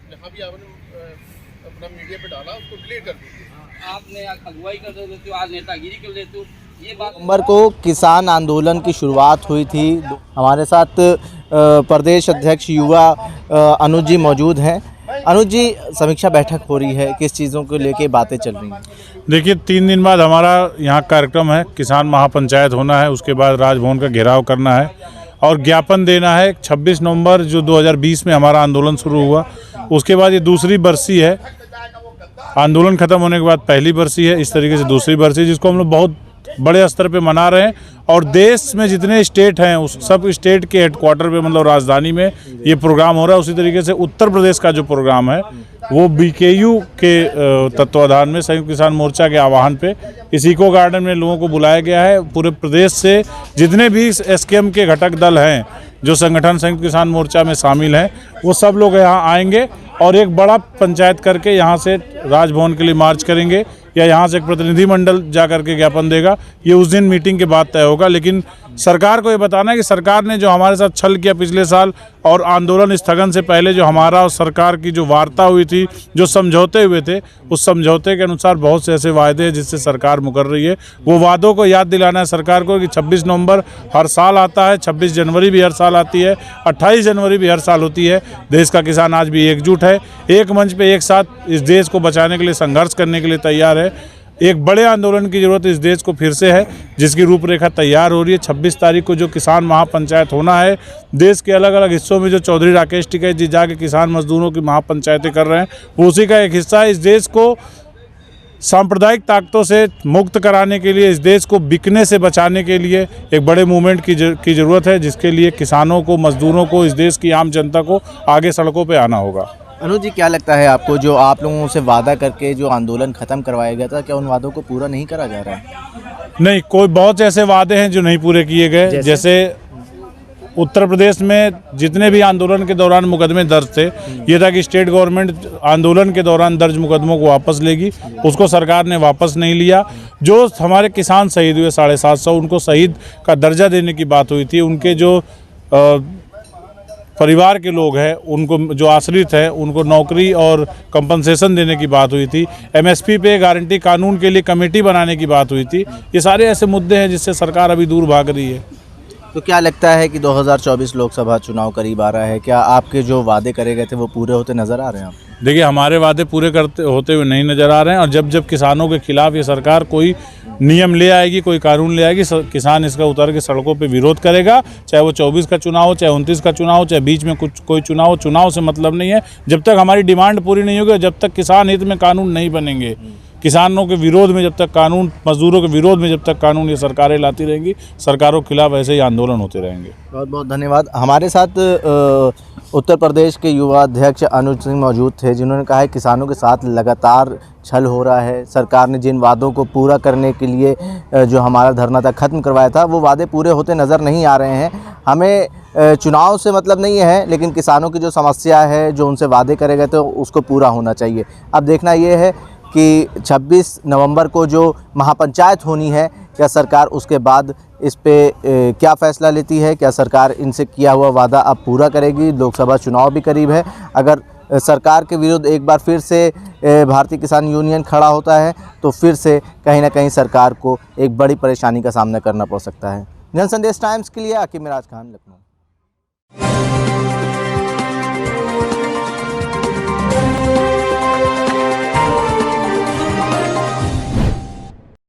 जहाँ भी आपने अपना मीडिया पे डाला उसको डिलीट कर दीजिए। आपने अगुवाई कर देते हो, आज नेतागिरी कर देते हो। ये बात नवंबर को किसान आंदोलन की शुरुआत हुई थी। हमारे साथ प्रदेश अध्यक्ष युवा अनुज जी मौजूद हैं। अनुज जी, समीक्षा बैठक हो रही है, किस चीज़ों को लेके बातें चल रही हैं? देखिए, 3 दिन बाद हमारा यहाँ कार्यक्रम है, किसान महापंचायत होना है, उसके बाद राजभवन का घेराव करना है और ज्ञापन देना है। 26 नवंबर जो 2020 में हमारा आंदोलन शुरू हुआ, उसके बाद ये दूसरी बरसी है। आंदोलन खत्म होने के बाद पहली बरसी है, इस तरीके से दूसरी बरसी, जिसको हम लोग बहुत बड़े स्तर पे मना रहे हैं। और देश में जितने स्टेट हैं उस सब स्टेट के हेडक्वार्टर पे, मतलब राजधानी में ये प्रोग्राम हो रहा है। उसी तरीके से उत्तर प्रदेश का जो प्रोग्राम है वो BKU के तत्वाधान में संयुक्त किसान मोर्चा के आह्वान पे इस इको गार्डन में लोगों को बुलाया गया है। पूरे प्रदेश से जितने भी SKM के घटक दल हैं, जो संगठन संयुक्त किसान मोर्चा में शामिल हैं, वो सब लोग यहाँ आएंगे और एक बड़ा पंचायत करके यहाँ से राजभवन के लिए मार्च करेंगे या यहाँ से एक प्रतिनिधिमंडल जा करके ज्ञापन देगा। ये उस दिन मीटिंग के बाद तय होगा। लेकिन सरकार को ये बताना है कि सरकार ने जो हमारे साथ छल किया पिछले साल और आंदोलन स्थगन से पहले जो हमारा और सरकार की जो वार्ता हुई थी, जो समझौते हुए थे, उस समझौते के अनुसार बहुत से ऐसे वायदे हैं जिससे सरकार मुकर रही है। वो वादों को याद दिलाना है सरकार को कि 26 नवंबर हर साल आता है, 26 जनवरी भी हर साल आती है, 28 जनवरी भी हर साल होती है। देश का किसान आज भी एकजुट है, एक मंच पे एक साथ इस देश को बचाने के लिए संघर्ष करने के लिए तैयार है। एक बड़े आंदोलन की ज़रूरत इस देश को फिर से है, जिसकी रूपरेखा तैयार हो रही है। 26 तारीख को जो किसान महापंचायत होना है, देश के अलग अलग हिस्सों में जो चौधरी राकेश टिकैत जी जाके किसान मजदूरों की महापंचायतें कर रहे हैं, वो उसी का एक हिस्सा है। इस देश को सांप्रदायिक ताकतों से मुक्त कराने के लिए, इस देश को बिकने से बचाने के लिए एक बड़े मूवमेंट की ज़रूरत है, जिसके लिए किसानों को, मजदूरों को, इस देश की आम जनता को आगे सड़कों पर आना होगा। अनुज जी, क्या लगता है आपको, जो आप लोगों से वादा करके जो आंदोलन खत्म करवाया गया था, क्या उन वादों को पूरा नहीं करा जा रहा है? नहीं, कोई बहुत ऐसे वादे हैं जो नहीं पूरे किए गए। जैसे उत्तर प्रदेश में जितने भी आंदोलन के दौरान मुकदमे दर्ज थे, ये था कि स्टेट गवर्नमेंट आंदोलन के दौरान दर्ज मुकदमों को वापस लेगी, उसको सरकार ने वापस नहीं लिया। जो हमारे किसान शहीद हुए 750, उनको शहीद का दर्जा देने की बात हुई थी। उनके जो परिवार के लोग हैं, उनको जो आश्रित हैं, उनको नौकरी और कंपनसेशन देने की बात हुई थी। MSP पे गारंटी कानून के लिए कमेटी बनाने की बात हुई थी। ये सारे ऐसे मुद्दे हैं जिससे सरकार अभी दूर भाग रही है। तो क्या लगता है कि 2024 लोकसभा चुनाव करीब आ रहा है, क्या आपके जो वादे करे गए थे वो पूरे होते नज़र आ रहे हैं? देखिए, हमारे वादे पूरे करते होते हुए नहीं नज़र आ रहे हैं। और जब जब किसानों के खिलाफ ये सरकार कोई नियम ले आएगी, कोई कानून ले आएगी, किसान इसका उतर के सड़कों पे विरोध करेगा। चाहे वो 24 का चुनाव हो, चाहे 29 का चुनाव हो, चाहे बीच में कोई चुनाव हो। चुनाव से मतलब नहीं है। जब तक हमारी डिमांड पूरी नहीं होगी, जब तक किसान हित में कानून नहीं बनेंगे, किसानों के विरोध में जब तक कानून, मजदूरों के विरोध में जब तक कानून ये सरकारें लाती रहेंगी, सरकारों के खिलाफ ऐसे ही आंदोलन होते रहेंगे। बहुत बहुत धन्यवाद। हमारे साथ उत्तर प्रदेश के युवा अध्यक्ष अनुज सिंह मौजूद थे, जिन्होंने कहा है किसानों के साथ लगातार छल हो रहा है। सरकार ने जिन वादों को पूरा करने के लिए जो हमारा धरना था, ख़त्म करवाया था, वो वादे पूरे होते नज़र नहीं आ रहे हैं। हमें चुनाव से मतलब नहीं है, लेकिन किसानों की जो समस्या है, जो उनसे वादे करे गए थे, उसको पूरा होना चाहिए। अब देखना ये है कि 26 नवंबर को जो महापंचायत होनी है, क्या सरकार उसके बाद इस पे क्या फ़ैसला लेती है? क्या सरकार इनसे किया हुआ वादा अब पूरा करेगी? लोकसभा चुनाव भी करीब है। अगर सरकार के विरुद्ध एक बार फिर से भारतीय किसान यूनियन खड़ा होता है, तो फिर से कहीं ना कहीं सरकार को एक बड़ी परेशानी का सामना करना पड़ सकता है। जनसंदेश टाइम्स के लिए आकिब मिराज खान, लखनऊ।